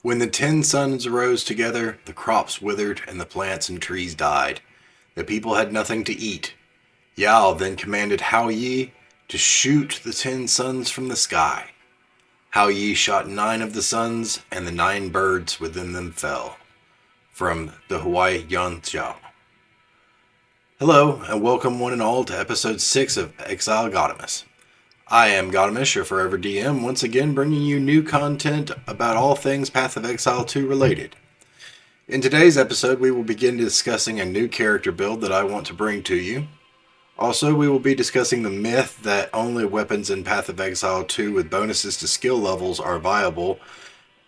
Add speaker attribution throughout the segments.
Speaker 1: When the 10 suns arose together, the crops withered and the plants and trees died. The people had nothing to eat. Yao then commanded Hou Yi to shoot the 10 suns from the sky. Hou Yi shot 9 of the suns, and the 9 birds within them fell. From the Hawaii Yanjiao. Hello, and welcome one and all to episode 6 of Exiled Gottomas. I am Gottomas, your forever DM, once again bringing you new content about all things Path of Exile 2 related. In today's episode, we will begin discussing a new character build that I want to bring to you. Also, we will be discussing the myth that only weapons in Path of Exile 2 with bonuses to skill levels are viable.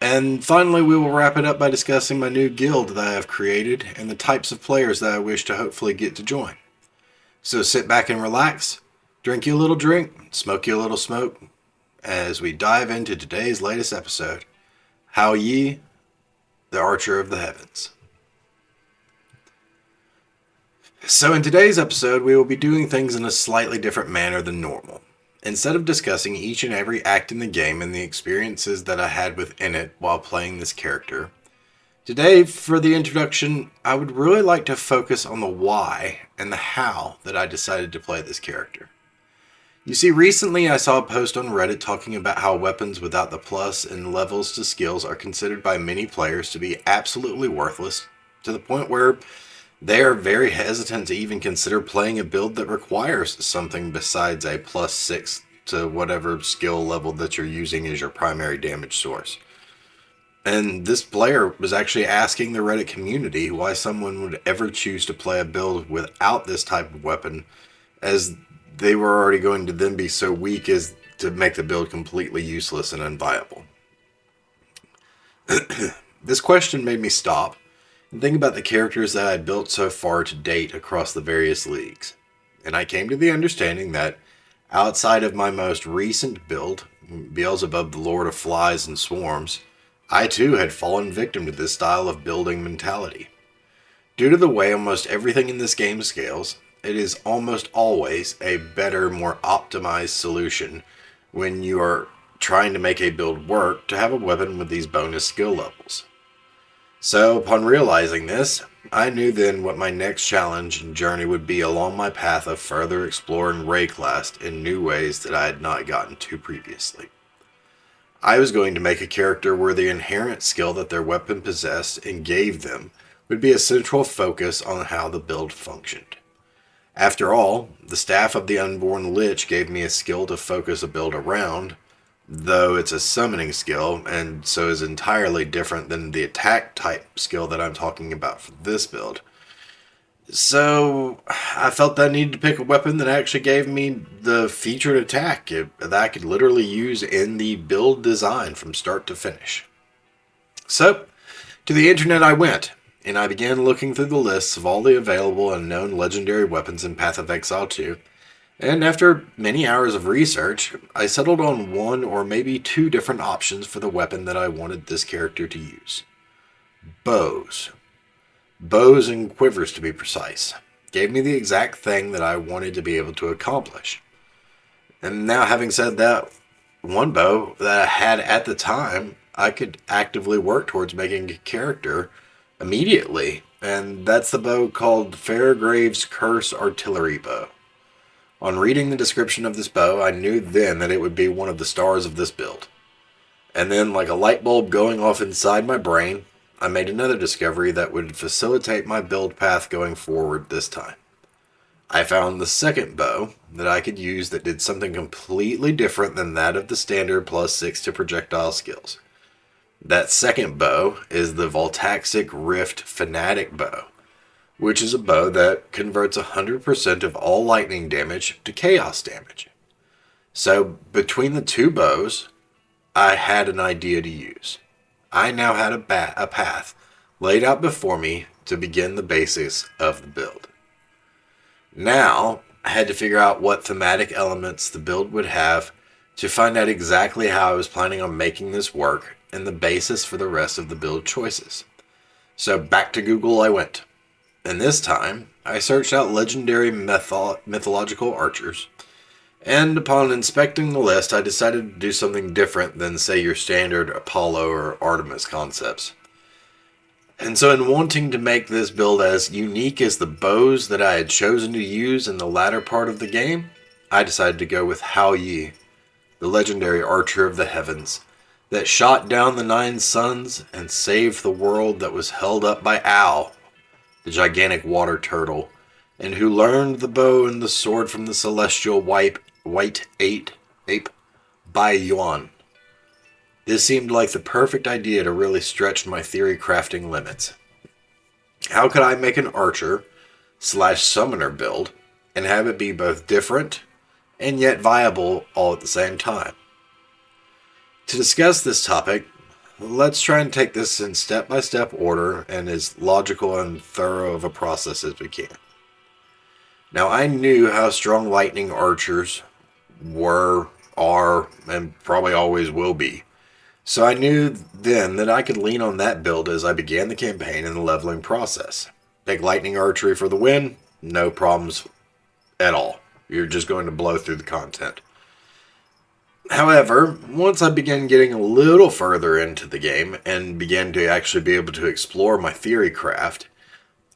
Speaker 1: And finally, we will wrap it up by discussing my new guild that I have created and the types of players that I wish to hopefully get to join. So sit back and relax, drink you a little drink, smoke you a little smoke, as we dive into today's latest episode, Hou Yi, the Archer of the Heavens. So in today's episode, we will be doing things in a slightly different manner than normal. Instead of discussing each and every act in the game and the experiences that I had within it while playing this character, today, for the introduction, I would really like to focus on the why and the how that I decided to play this character. You see, recently I saw a post on Reddit talking about how weapons without the plus and levels to skills are considered by many players to be absolutely worthless, to the point where they are very hesitant to even consider playing a build that requires something besides a +6 to whatever skill level that you're using as your primary damage source. And this player was actually asking the Reddit community why someone would ever choose to play a build without this type of weapon, as they were already going to then be so weak as to make the build completely useless and unviable. This question made me stop and think about the characters that I had built so far to date across the various leagues. And I came to the understanding that outside of my most recent build, Beelzebub the Lord of Flies and Swarms, I too had fallen victim to this style of building mentality. Due to the way almost everything in this game scales, it is almost always a better, more optimized solution when you are trying to make a build work to have a weapon with these bonus skill levels. So, upon realizing this, I knew then what my next challenge and journey would be along my path of further exploring Rayclast in new ways that I had not gotten to previously. I was going to make a character where the inherent skill that their weapon possessed and gave them would be a central focus on how the build functioned. After all, the Staff of the Unborn Lich gave me a skill to focus a build around, though it's a summoning skill, and so is entirely different than the attack type skill that I'm talking about for this build. So, I felt that I needed to pick a weapon that actually gave me the featured attack that I could literally use in the build design from start to finish. So, to the internet I went, and I began looking through the lists of all the available and known legendary weapons in Path of Exile 2, and after many hours of research, I settled on one or maybe two different options for the weapon that I wanted this character to use. Bows. Bows and quivers, to be precise, gave me the exact thing that I wanted to be able to accomplish. And now, having said that, one bow that I had at the time, I could actively work towards making a character immediately, and that's the bow called Fairgrave's Curse Artillery Bow. On reading the description of this bow, I knew then that it would be one of the stars of this build. And then, like a light bulb going off inside my brain, I made another discovery that would facilitate my build path going forward this time. I found the second bow that I could use that did something completely different than that of the standard +6 to projectile skills. That second bow is the Voltaxic Rift Fanatic Bow, which is a bow that converts 100% of all lightning damage to chaos damage. So, between the two bows, I had an idea to use. I now had a path laid out before me to begin the basics of the build. Now, I had to figure out what thematic elements the build would have to find out exactly how I was planning on making this work and the basis for the rest of the build choices. So back to Google I went, and this time I searched out legendary mythological archers And upon inspecting the list, I decided to do something different than, say, your standard Apollo or Artemis concepts. And so, in wanting to make this build as unique as the bows that I had chosen to use in the latter part of the game, I decided to go with Hou Yi, the legendary archer of the heavens, that shot down the 9 suns and saved the world that was held up by Ao, the gigantic water turtle, and who learned the bow and the sword from the celestial white ape Bai Yuan. This seemed like the perfect idea to really stretch my theory crafting limits. How could I make an archer / summoner build and have it be both different and yet viable all at the same time? To discuss this topic, let's try and take this in step-by-step order and as logical and thorough of a process as we can. Now, I knew how strong lightning archers were, are, and probably always will be. So I knew then that I could lean on that build as I began the campaign and the leveling process. Take lightning archery for the win, no problems at all. You're just going to blow through the content. However, once I began getting a little further into the game and began to actually be able to explore my theory craft,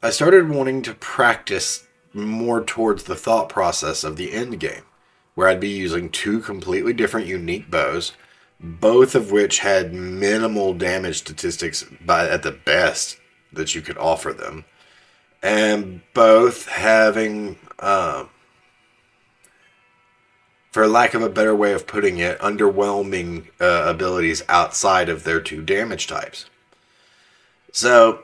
Speaker 1: I started wanting to practice more towards the thought process of the end game, where I'd be using 2 completely different unique bows, both of which had minimal damage statistics at the best that you could offer them, and both having, for lack of a better way of putting it, underwhelming abilities outside of their 2 damage types. So,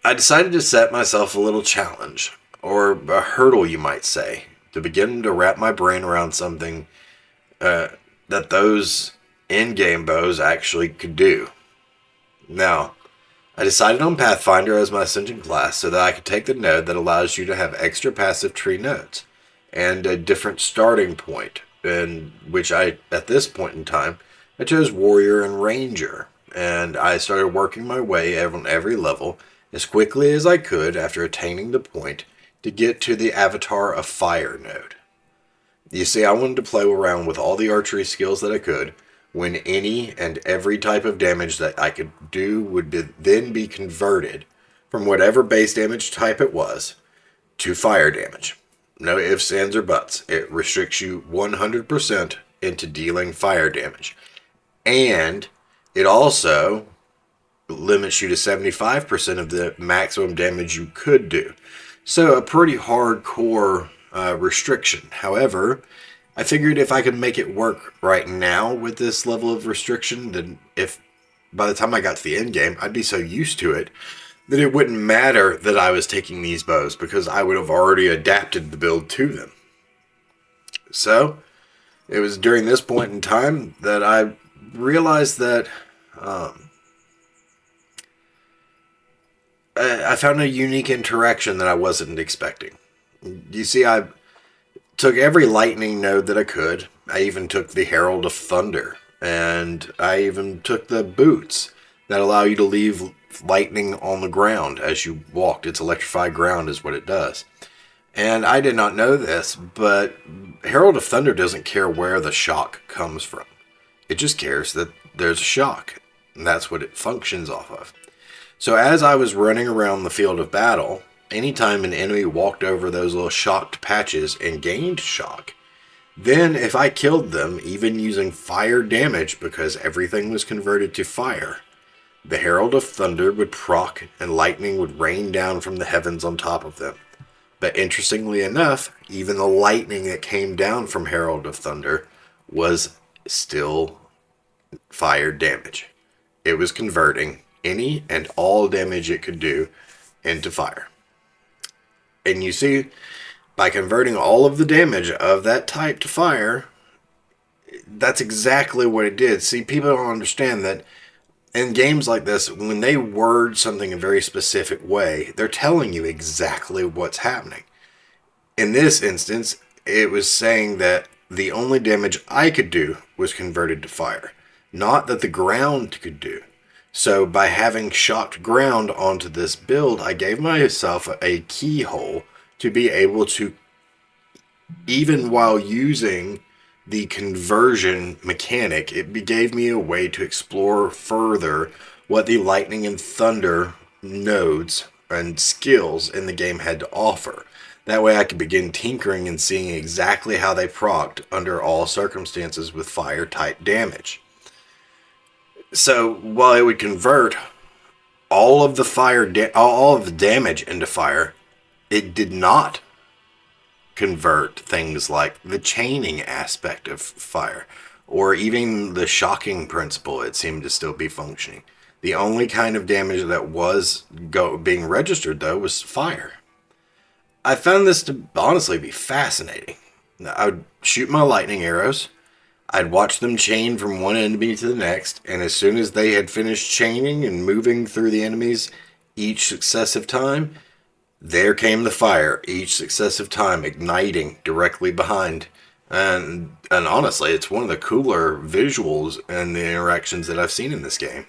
Speaker 1: I decided to set myself a little challenge, or a hurdle you might say, to begin to wrap my brain around something that those in-game bows actually could do. Now, I decided on Pathfinder as my Ascension class so that I could take the node that allows you to have extra passive tree nodes and a different starting point, in which at this point in time, I chose Warrior and Ranger, and I started working my way on every level as quickly as I could after attaining the point to get to the Avatar of Fire node. You see, I wanted to play around with all the archery skills that I could, when any and every type of damage that I could do would then be converted from whatever base damage type it was to fire damage. No ifs, ands, or buts. It restricts you 100% into dealing fire damage. And it also limits you to 75% of the maximum damage you could do. So a pretty hardcore restriction. However, I figured if I could make it work right now with this level of restriction, then if by the time I got to the end game, I'd be so used to it that it wouldn't matter that I was taking these bows because I would have already adapted the build to them. So, it was during this point in time that I realized that I found a unique interaction that I wasn't expecting. You see, I took every lightning node that I could. I even took the Herald of Thunder, and I even took the boots that allow you to leave lightning on the ground as you walked. It's electrified ground is what it does. And I did not know this, but Herald of Thunder doesn't care where the shock comes from. It just cares that there's a shock, and that's what it functions off of. So as I was running around the field of battle, anytime an enemy walked over those little shocked patches and gained shock, then if I killed them, even using fire damage because everything was converted to fire, the Herald of Thunder would proc and lightning would rain down from the heavens on top of them. But interestingly enough, even the lightning that came down from Herald of Thunder was still fire damage. It was converting any and all damage it could do into fire. And you see, by converting all of the damage of that type to fire, that's exactly what it did. See, people don't understand that in games like this, when they word something a very specific way, they're telling you exactly what's happening. In this instance, it was saying that the only damage I could do was converted to fire, not that the ground could do. So by having shocked ground onto this build, I gave myself a keyhole to be able to even while using the conversion mechanic, it gave me a way to explore further what the lightning and thunder nodes and skills in the game had to offer. That way I could begin tinkering and seeing exactly how they procced under all circumstances with fire type damage. So while it would convert all of the all of the damage into fire, it did not convert things like the chaining aspect of fire or even the shocking principle. It seemed to still be functioning. The only kind of damage that was being registered, though, was fire. I found this to honestly be fascinating. I would shoot my lightning arrows. I'd watch them chain from one enemy to the next, and as soon as they had finished chaining and moving through the enemies each successive time, there came the fire each successive time, igniting directly behind. And honestly, it's one of the cooler visuals and the interactions that I've seen in this game.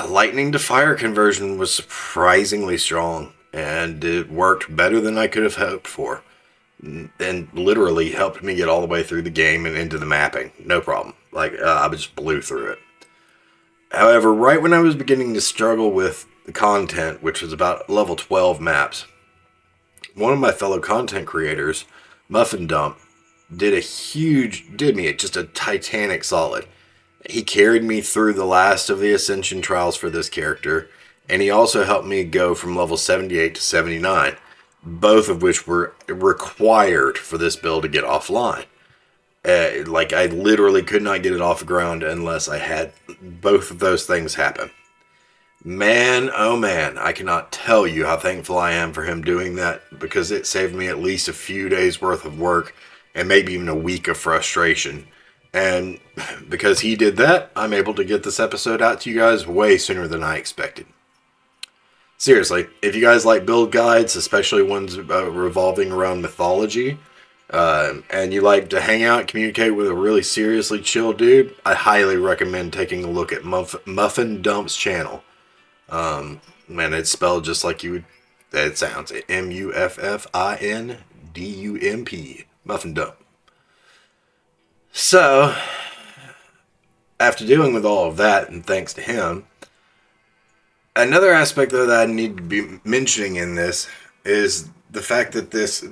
Speaker 1: Lightning to fire conversion was surprisingly strong, and it worked better than I could have hoped for. And literally helped me get all the way through the game and into the mapping. No problem. I just blew through it. However, right when I was beginning to struggle with the content, which was about level 12 maps, one of my fellow content creators, Muffin Dump, did me just a titanic solid. He carried me through the last of the Ascension trials for this character, and he also helped me go from level 78 to 79, both of which were required for this build to get offline. I literally could not get it off the ground unless I had both of those things happen. Man, oh man, I cannot tell you how thankful I am for him doing that, because it saved me at least a few days worth of work and maybe even a week of frustration. And because he did that, I'm able to get this episode out to you guys way sooner than I expected. Seriously, if you guys like build guides, especially ones revolving around mythology, and you like to hang out and communicate with a really seriously chill dude, I highly recommend taking a look at Muffin Dump's channel. And it's spelled just like it sounds. MUFFINDUMP. Muffin Dump. So, after dealing with all of that, and thanks to him, another aspect, though, that I need to be mentioning in this is the fact that this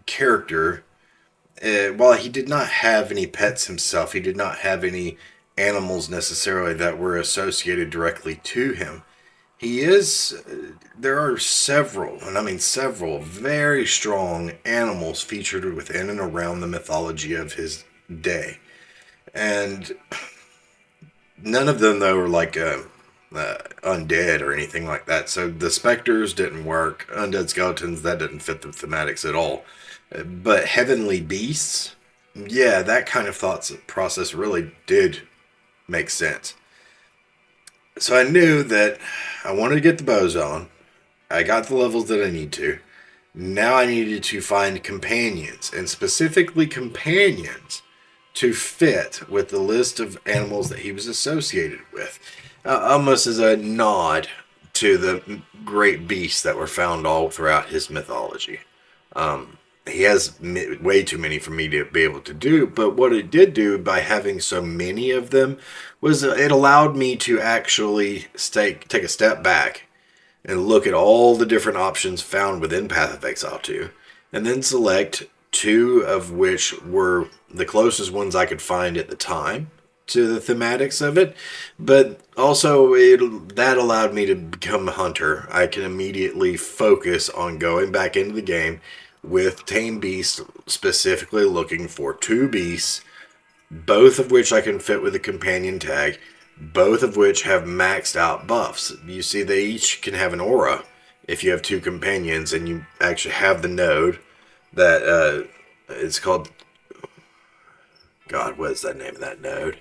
Speaker 1: character, while he did not have any pets himself, he did not have any animals necessarily that were associated directly to him. There are several, and I mean several, very strong animals featured within and around the mythology of his day. And none of them, though, were undead or anything like that. So the specters didn't work. Undead skeletons, that didn't fit the thematics at all. But heavenly beasts, yeah, that kind of thought process really did make sense. So I knew that I wanted to get the bows on. I got the levels that I need to. Now I needed to find companions, and specifically companions to fit with the list of animals that he was associated with. Almost as a nod to the great beasts that were found all throughout his mythology. He has way too many for me to be able to do, but what it did do by having so many of them was it allowed me to actually take a step back and look at all the different options found within Path of Exile 2, and then select two of which were the closest ones I could find at the time to the thematics of it, but also that allowed me to become a hunter. I can immediately focus on going back into the game with Tame Beast, specifically looking for two beasts, both of which I can fit with a companion tag, both of which have maxed out buffs. You see, they each can have an aura if you have two companions, and you actually have the node that it's called... God, what is that name of that node?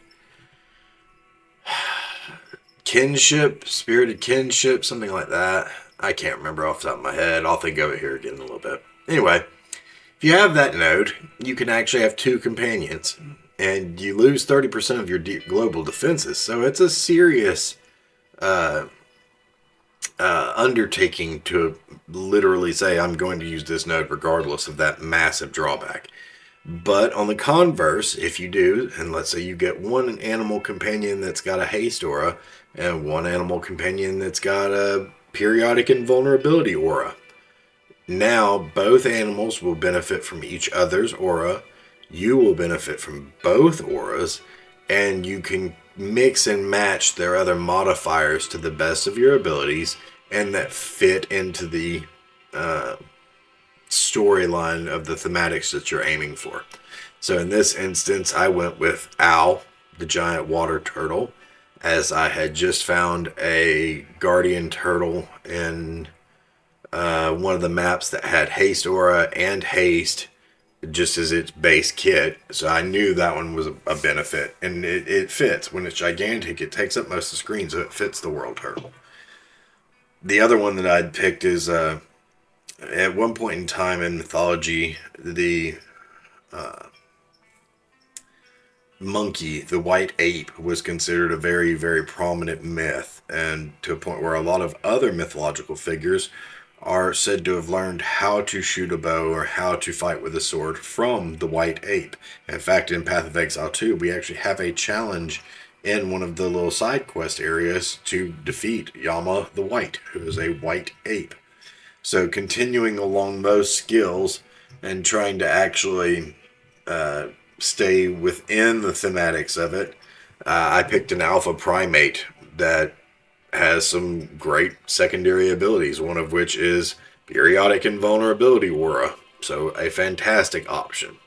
Speaker 1: Kinship, Spirited Kinship, something like that. I can't remember off the top of my head. I'll think of it here again in a little bit. Anyway, if you have that node, you can actually have two companions, and you lose 30% of your global defenses. So it's a serious undertaking to literally say I'm going to use this node regardless of that massive drawback. But on the converse, if you do, and let's say you get one animal companion that's got a haste aura, and one animal companion that's got a periodic invulnerability aura, now both animals will benefit from each other's aura. You will benefit from both auras, and you can mix and match their other modifiers to the best of your abilities and that fit into the storyline of the thematics that you're aiming for. So in this instance, I went with Owl, the giant water turtle, as I had just found a guardian turtle in one of the maps that had haste aura and haste just as its base kit. So I knew that one was a benefit, and it fits. When it's gigantic, it takes up most of the screen, so it fits the world turtle. The other one that I'd picked is at one point in time in mythology, the monkey, the white ape, was considered a very, very prominent myth, and to a point where a lot of other mythological figures are said to have learned how to shoot a bow or how to fight with a sword from the white ape. In fact, in Path of Exile 2, we actually have a challenge in one of the little side quest areas to defeat Yama the White, who is a white ape. So continuing along those skills and trying to actually stay within the thematics of it, I picked an alpha primate that has some great secondary abilities, one of which is periodic invulnerability aura. So a fantastic option.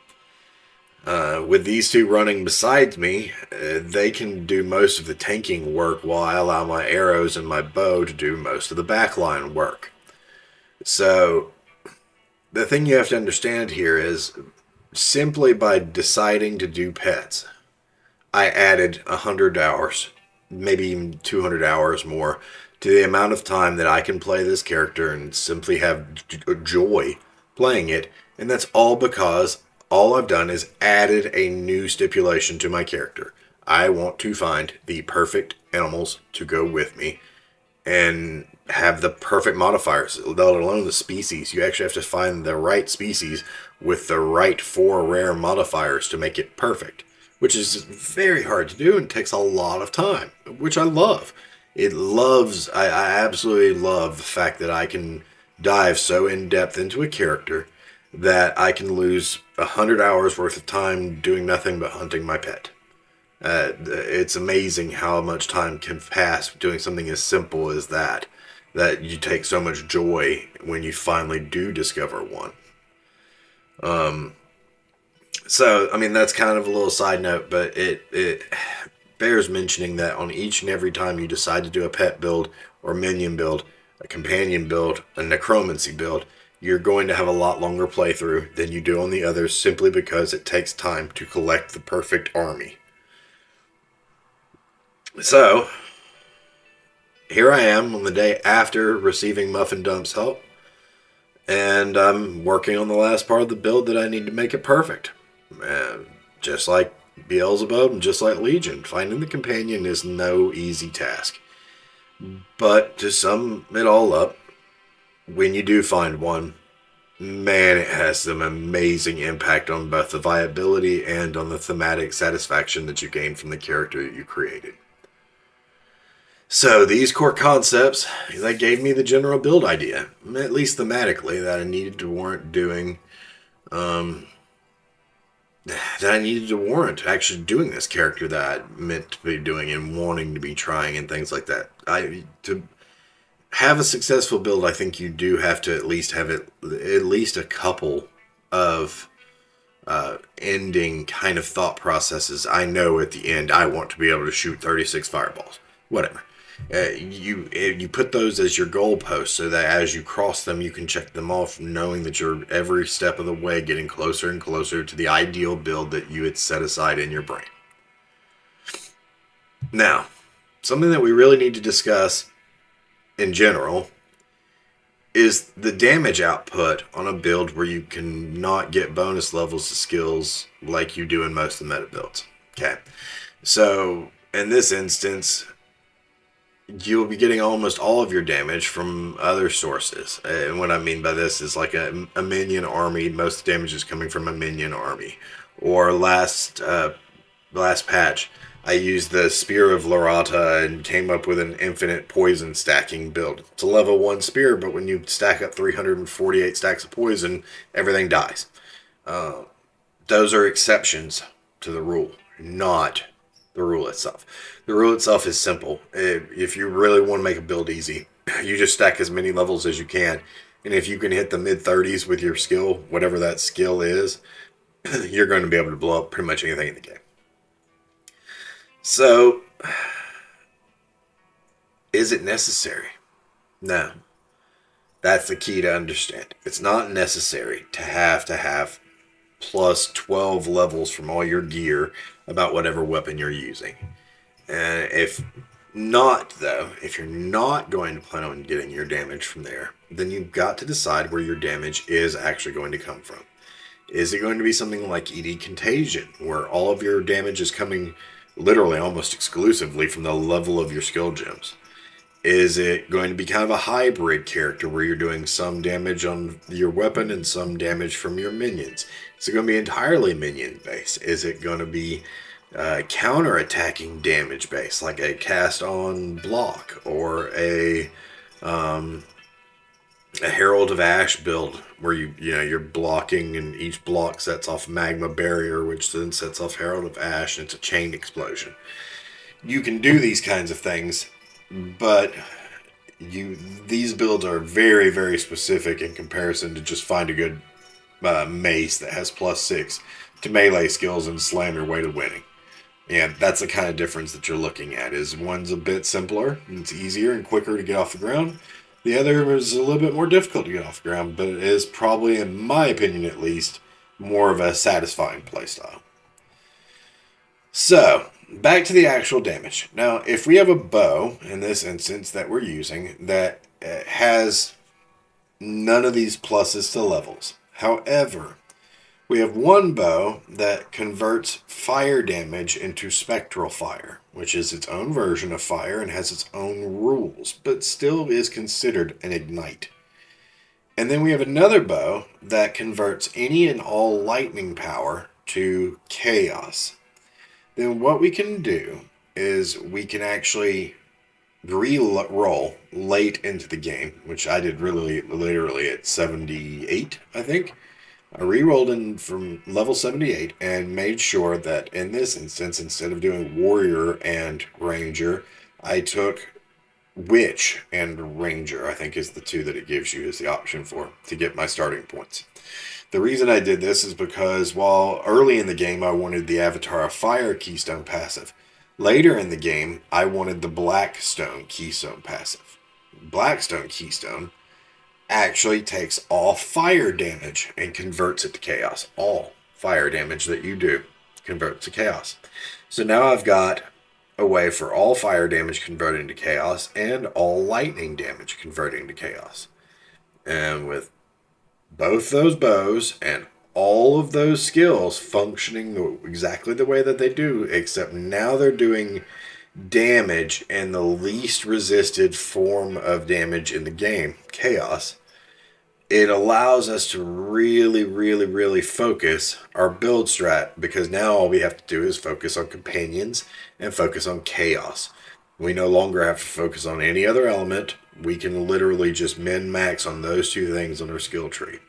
Speaker 1: With these two running besides me, they can do most of the tanking work while I allow my arrows and my bow to do most of the backline work. So the thing you have to understand here is simply by deciding to do pets, I added 100 hours, maybe even 200 hours more, to the amount of time that I can play this character and simply have joy playing it. And that's all because all I've done is added a new stipulation to my character. I want to find the perfect animals to go with me and have the perfect modifiers, let alone the species. You actually have to find the right species with the right 4 rare modifiers to make it perfect, which is very hard to do and takes a lot of time, which I love. I absolutely love the fact that I can dive so in depth into a character that I can lose 100 hours worth of time doing nothing but hunting my pet. It's amazing how much time can pass doing something as simple as that you take so much joy when you finally do discover one. So, I mean, that's kind of a little side note, but it bears mentioning that on each and every time you decide to do a pet build or minion build, a companion build, a necromancy build, you're going to have a lot longer playthrough than you do on the others simply because it takes time to collect the perfect army. So, here I am on the day after receiving Muffin Dump's help, and I'm working on the last part of the build that I need to make it perfect. Just like Beelzebub and just like Legion, finding the companion is no easy task. But to sum it all up, when you do find one, man, it has some amazing impact on both the viability and on the thematic satisfaction that you gain from the character that you created. So these core concepts, that gave me the general build idea, at least thematically, that I needed to warrant doing, actually doing this character that I meant to be doing and wanting to be trying and things like that. To have a successful build, I think you do have to at least have at least a couple of ending kind of thought processes. I know at the end I want to be able to shoot 36 fireballs. Whatever. You put those as your goalposts so that as you cross them, you can check them off, knowing that you're every step of the way getting closer and closer to the ideal build that you had set aside in your brain. Now, something that we really need to discuss in general is the damage output on a build where you can not get bonus levels to skills like you do in most of the meta builds. Okay, so in this instance, you'll be getting almost all of your damage from other sources. And what I mean by this is like a minion army. Most damage is coming from a minion army. Or last patch, I used the Spear of Larata and came up with an infinite poison stacking build. It's a level 1 spear, but when you stack up 348 stacks of poison, everything dies. Those are exceptions to the rule, not the rule itself. The rule itself is simple. If you really want to make a build easy, you just stack as many levels as you can. And if you can hit the mid 30s with your skill, whatever that skill is, you're going to be able to blow up pretty much anything in the game. So, is it necessary? No. That's the key to understand. It's not necessary to have plus 12 levels from all your gear about whatever weapon you're using. And if not, though, if you're not going to plan on getting your damage from there, then you've got to decide where your damage is actually going to come from. Is it going to be something like ED Contagion, where all of your damage is coming literally almost exclusively from the level of your skill gems? Is it going to be kind of a hybrid character where you're doing some damage on your weapon and some damage from your minions? Is it going to be entirely minion based? Is it going to be counter-attacking damage based, like a cast on block or a Herald of Ash build where you're blocking and each block sets off magma barrier, which then sets off Herald of Ash, and it's a chain explosion. You can do these kinds of things, but these builds are very, very specific in comparison to just find a good mace that has +6 to melee skills and slam your way to winning. Yeah, that's the kind of difference that you're looking at. Is one's a bit simpler, and it's easier and quicker to get off the ground. The other is a little bit more difficult to get off the ground, but it is probably, in my opinion at least, more of a satisfying playstyle. So, back to the actual damage. Now, if we have a bow, in this instance, that we're using, that has none of these pluses to levels. However, we have one bow that converts fire damage into spectral fire, which is its own version of fire and has its own rules, but still is considered an ignite. And then we have another bow that converts any and all lightning power to chaos. Then what we can do is we can actually re-roll late into the game, which I did really literally at 78, I think. I re-rolled in from level 78 and made sure that in this instance, instead of doing warrior and ranger, I took witch and ranger, I think is the two that it gives you as the option for, to get my starting points. The reason I did this is because while early in the game I wanted the Avatar of Fire Keystone passive, later in the game I wanted the Blackstone Keystone passive. Blackstone Keystone actually takes all fire damage and converts it to chaos. All fire damage that you do converts to chaos. So now I've got a way for all fire damage converting to chaos and all lightning damage converting to chaos. And with both those bows and all of those skills functioning exactly the way that they do, except now they're doing damage in the least resisted form of damage in the game, chaos, it allows us to really, really, really focus our build strat, because now all we have to do is focus on companions and focus on chaos. We no longer have to focus on any other element. We can literally just min-max on those two things on our skill tree.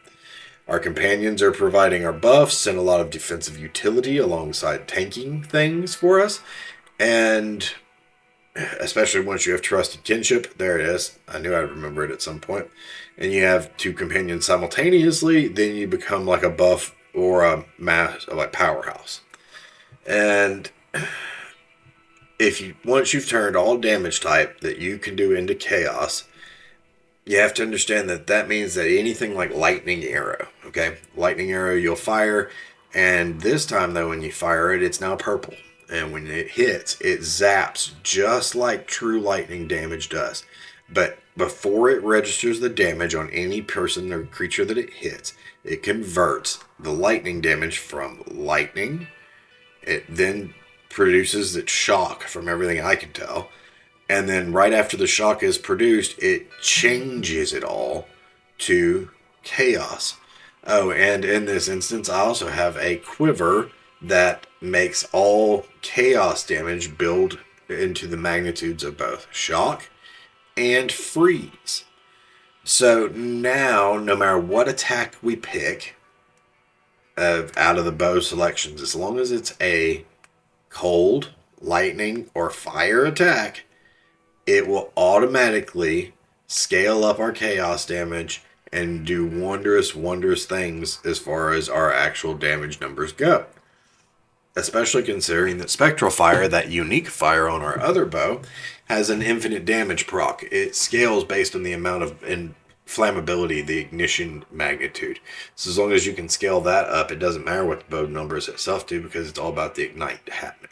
Speaker 1: Our companions are providing our buffs and a lot of defensive utility alongside tanking things for us. And especially once you have trusted kinship, there it is. I knew I'd remember it at some point. And you have two companions simultaneously, then you become like a buff or a powerhouse. And once you've turned all damage type that you can do into chaos, you have to understand that means that anything like lightning arrow, okay? Lightning arrow you'll fire, and this time though when you fire it, it's now purple. And when it hits, it zaps just like true lightning damage does. But before it registers the damage on any person or creature that it hits, it converts the lightning damage from lightning. It then produces its shock, from everything I can tell. And then right after the shock is produced, it changes it all to chaos. Oh, and in this instance, I also have a quiver that makes all chaos damage build into the magnitudes of both shock and freeze. So now, no matter what attack we pick out of the bow selections, as long as it's a cold, lightning, or fire attack, it will automatically scale up our chaos damage and do wondrous, wondrous things as far as our actual damage numbers go. Especially considering that Spectral Fire, that unique fire on our other bow, has an infinite damage proc. It scales based on the amount of flammability, the ignition magnitude. So as long as you can scale that up, it doesn't matter what the bow numbers itself do, because it's all about the ignite happening.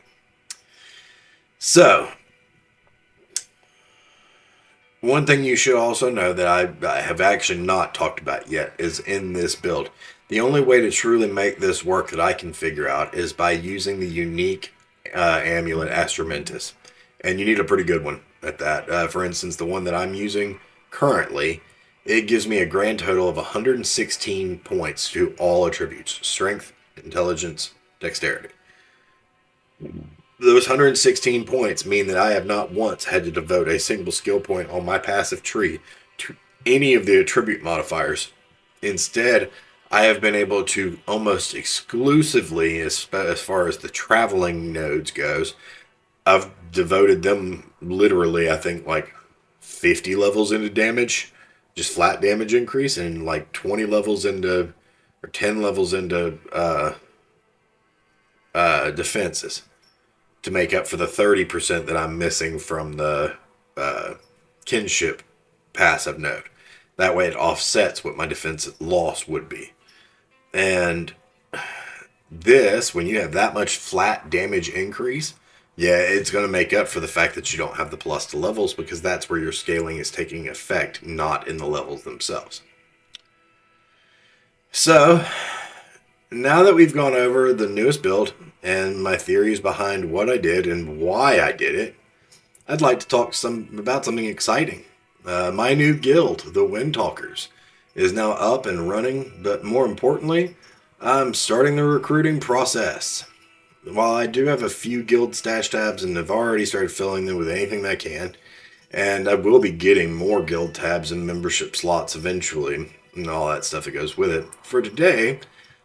Speaker 1: So, one thing you should also know that I have actually not talked about yet is in this build. The only way to truly make this work that I can figure out is by using the unique amulet Astromentus. And you need a pretty good one at that. For instance, the one that I'm using currently, it gives me a grand total of 116 points to all attributes: strength, intelligence, dexterity. Those 116 points mean that I have not once had to devote a single skill point on my passive tree to any of the attribute modifiers. Instead, I have been able to almost exclusively, as far as the traveling nodes goes, I've devoted them literally, I think, like 50 levels into damage, just flat damage increase, and like 20 levels into, or 10 levels into defenses, to make up for the 30% that I'm missing from the kinship passive node. That way it offsets what my defense loss would be. And this, when you have that much flat damage increase, yeah, it's going to make up for the fact that you don't have the plus to levels, because that's where your scaling is taking effect, not in the levels themselves. So, now that we've gone over the newest build and my theories behind what I did and why I did it, I'd like to talk about something exciting. My new guild, TheWindtalkers, is now up and running, but more importantly, I'm starting the recruiting process. While I do have a few guild stash tabs and have already started filling them with anything that I can, and I will be getting more guild tabs and membership slots eventually, and all that stuff that goes with it, for today,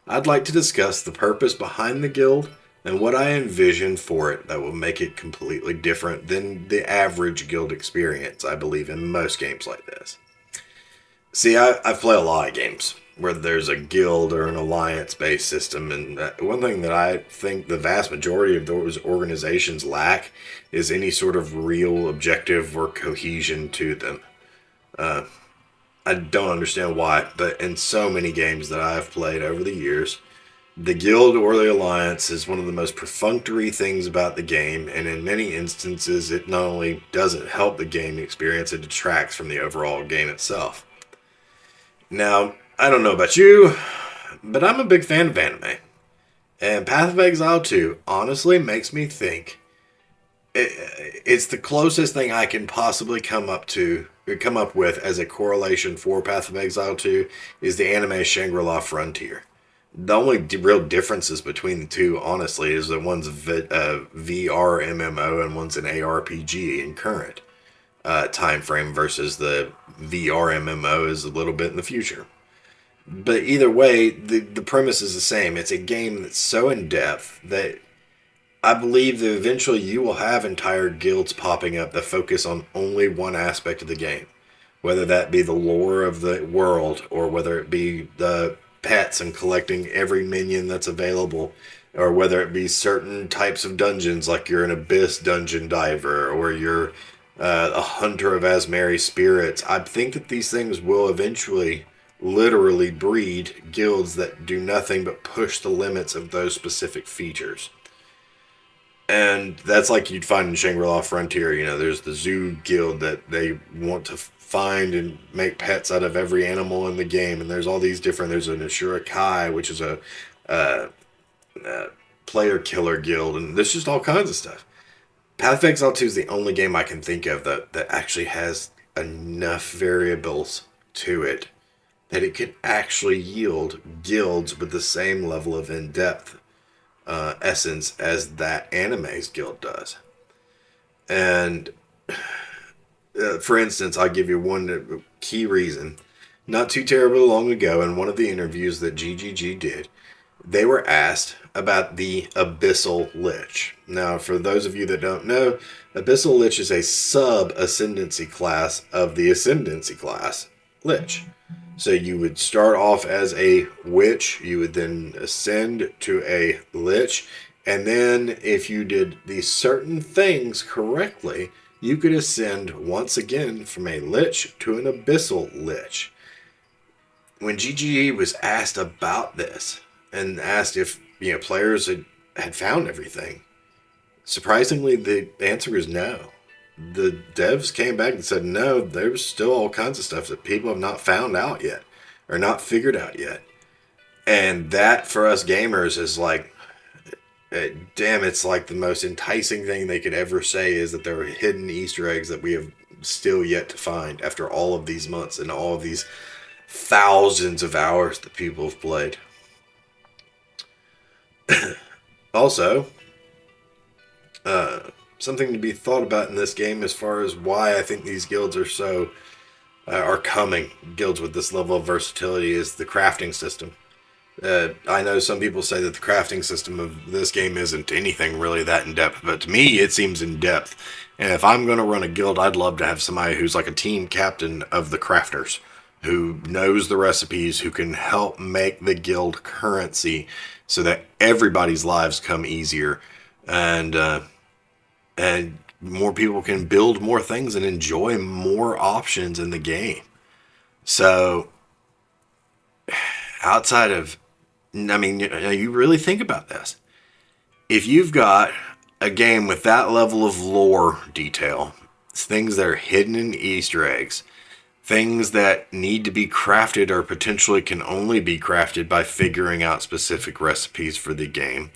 Speaker 1: I'd like to discuss the purpose behind the guild and what I envision for it that will make it completely different than the average guild experience, I believe, in most games like this. See, I've played a lot of games where there's a guild or an alliance-based system, and one thing that I think the vast majority of those organizations lack is any sort of real objective or cohesion to them. I don't understand why, but in so many games that I've played over the years, the guild or the alliance is one of the most perfunctory things about the game, and in many instances it not only doesn't help the game experience, it detracts from the overall game itself. Now, I don't know about you, but I'm a big fan of anime, and Path of Exile 2 honestly makes me think it's the closest thing I can possibly come up with as a correlation for Path of Exile 2 is the anime Shangri-La Frontier. The only real differences between the two, honestly, is that one's a VR MMO and one's an ARPG in current time frame, versus the VR MMO is a little bit in the future. But either way, the premise is the same. It's a game that's so in-depth that I believe that eventually you will have entire guilds popping up that focus on only one aspect of the game. Whether that be the lore of the world, or whether it be the pets and collecting every minion that's available, or whether it be certain types of dungeons, like you're an abyss dungeon diver, or you're a hunter of Asmeri spirits. I think that these things will eventually literally breed guilds that do nothing but push the limits of those specific features. And that's like you'd find in Shangri-La Frontier. You know, there's the zoo guild that they want to find and make pets out of every animal in the game. And there's all these different, there's an Ashura Kai, which is a player killer guild. And there's just all kinds of stuff. Path of Exile 2 is the only game I can think of that actually has enough variables to it that it could actually yield guilds with the same level of in-depth essence as that anime's guild does. And for instance, I'll give you one key reason. Not too terribly long ago, in one of the interviews that GGG did, they were asked about the Abyssal Lich. Now, for those of you that don't know, Abyssal Lich is a sub-ascendancy class of the ascendancy class Lich. So you would start off as a witch, you would then ascend to a lich, and then if you did these certain things correctly, you could ascend once again from a lich to an abyssal lich. When GGE was asked about this and asked if players had found everything, surprisingly the answer is no. The devs came back and said, no, there's still all kinds of stuff that people have not found out yet or not figured out yet. And that for us gamers is like, damn, it's like the most enticing thing they could ever say is that there are hidden Easter eggs that we have still yet to find after all of these months and all of these thousands of hours that people have played. Also, something to be thought about in this game as far as why I think these guilds are coming. Guilds with this level of versatility is the crafting system. I know some people say that the crafting system of this game isn't anything really that in depth, but to me it seems in depth. And if I'm going to run a guild, I'd love to have somebody who's like a team captain of the crafters, who knows the recipes, who can help make the guild currency so that everybody's lives come easier, and more people can build more things and enjoy more options in the game. So, outside of, I mean, you really think about this. If you've got a game with that level of lore detail, things that are hidden in Easter eggs, things that need to be crafted or potentially can only be crafted by figuring out specific recipes for the game,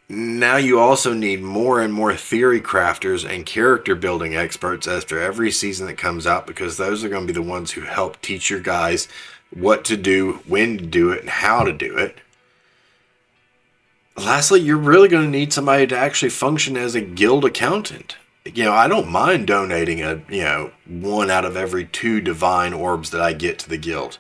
Speaker 1: now you also need more and more theory crafters and character building experts after every season that comes out, because those are going to be the ones who help teach your guys what to do, when to do it, and how to do it. Lastly, you're really going to need somebody to actually function as a guild accountant. I don't mind donating 1 out of every 2 divine orbs that I get to the guild.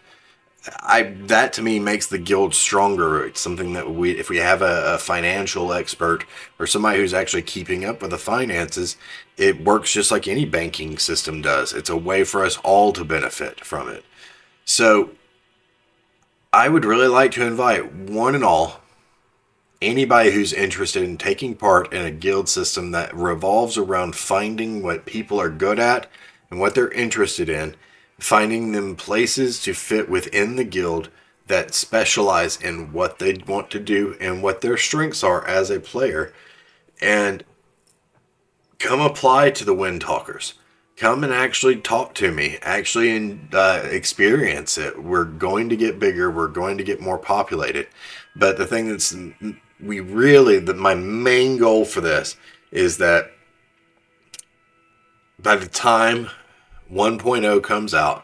Speaker 1: That to me makes the guild stronger. It's something that if we have a financial expert or somebody who's actually keeping up with the finances, it works just like any banking system does. It's a way for us all to benefit from it. So I would really like to invite one and all, anybody who's interested in taking part in a guild system that revolves around finding what people are good at and what they're interested in, finding them places to fit within the guild that specialize in what they want to do and what their strengths are as a player, and come apply to the TheWindtalkers. Come and actually talk to me, actually experience it. We're going to get bigger, we're going to get more populated, but the thing that's my main goal for this is that by the time 1.0 comes out,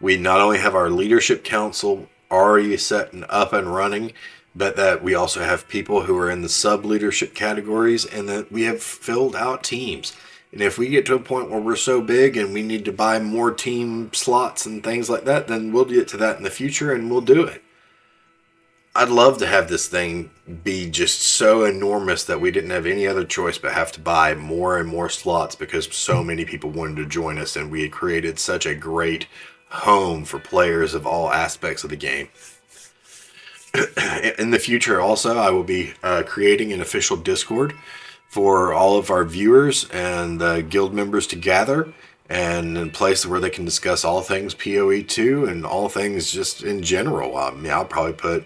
Speaker 1: we not only have our leadership council already set and up and running, but that we also have people who are in the sub-leadership categories, and that we have filled out teams. And if we get to a point where we're so big and we need to buy more team slots and things like that, then we'll get to that in the future and we'll do it. I'd love to have this thing be just so enormous that we didn't have any other choice but have to buy more and more slots because so many people wanted to join us, and we had created such a great home for players of all aspects of the game. In the future also, I will be creating an official Discord for all of our viewers and the guild members to gather, and a place where they can discuss all things PoE2 and all things just in general. I'll probably put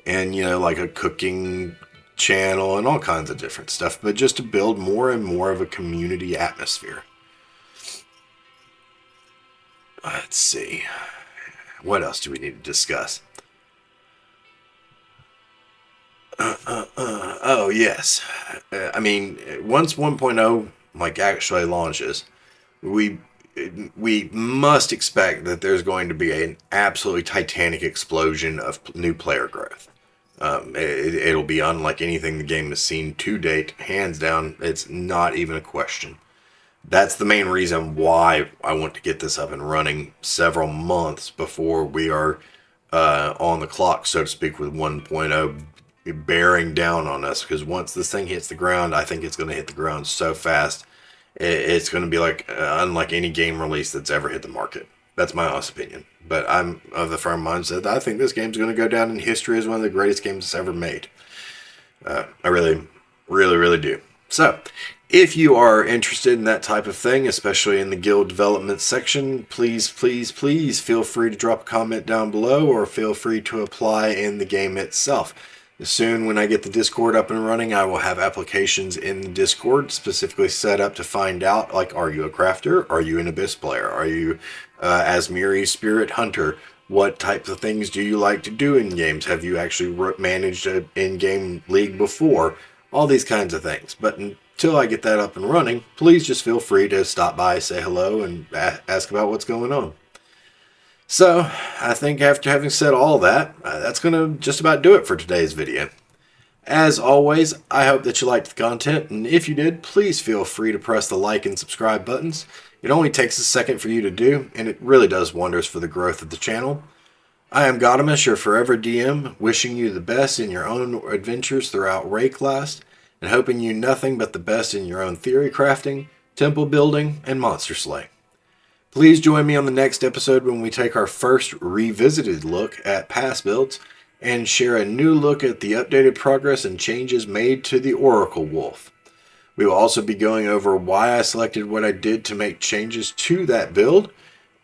Speaker 1: in, like a cooking channel and all kinds of different stuff, but just to build more and more of a community atmosphere. Let's see. What else do we need to discuss? Oh, yes. I mean, once 1.0 like actually launches, we we must expect that there's going to be an absolutely titanic explosion of new player growth. It'll be unlike anything the game has seen to date, hands down. It's not even a question. That's the main reason why I want to get this up and running several months before we are on the clock, so to speak, with 1.0 bearing down on us. Because once this thing hits the ground, I think it's going to hit the ground so fast. It's going to be like unlike any game release that's ever hit the market. That's my honest opinion. But I'm of the firm mindset that I think this game's going to go down in history as one of the greatest games that's ever made. I really, really, really do. So, if you are interested in that type of thing, especially in the guild development section, please, please, please feel free to drop a comment down below or feel free to apply in the game itself. Soon, when I get the Discord up and running, I will have applications in the Discord specifically set up to find out, like, are you a crafter? Are you an Abyss player? Are you Asmiri Spirit Hunter? What types of things do you like to do in games? Have you actually managed an in-game league before? All these kinds of things. But until I get that up and running, please just feel free to stop by, say hello, and ask about what's going on. So, I think after having said all that, that's going to just about do it for today's video. As always, I hope that you liked the content, and if you did, please feel free to press the like and subscribe buttons. It only takes a second for you to do, and it really does wonders for the growth of the channel. I am Gottomas, your forever DM, wishing you the best in your own adventures throughout Rayclast, and hoping you nothing but the best in your own theory crafting, temple building, and monster slaying. Please join me on the next episode when we take our first revisited look at past builds and share a new look at the updated progress and changes made to the Oracle Wolf. We will also be going over why I selected what I did to make changes to that build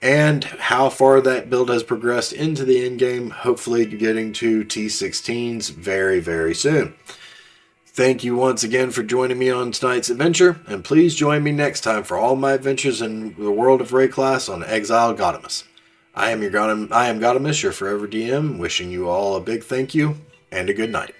Speaker 1: and how far that build has progressed into the endgame, hopefully getting to T16s very, very soon. Thank you once again for joining me on tonight's adventure, and please join me next time for all my adventures in the world of Rayclast on Exiled Gottomas. I am Gottomas, your forever DM, wishing you all a big thank you and a good night.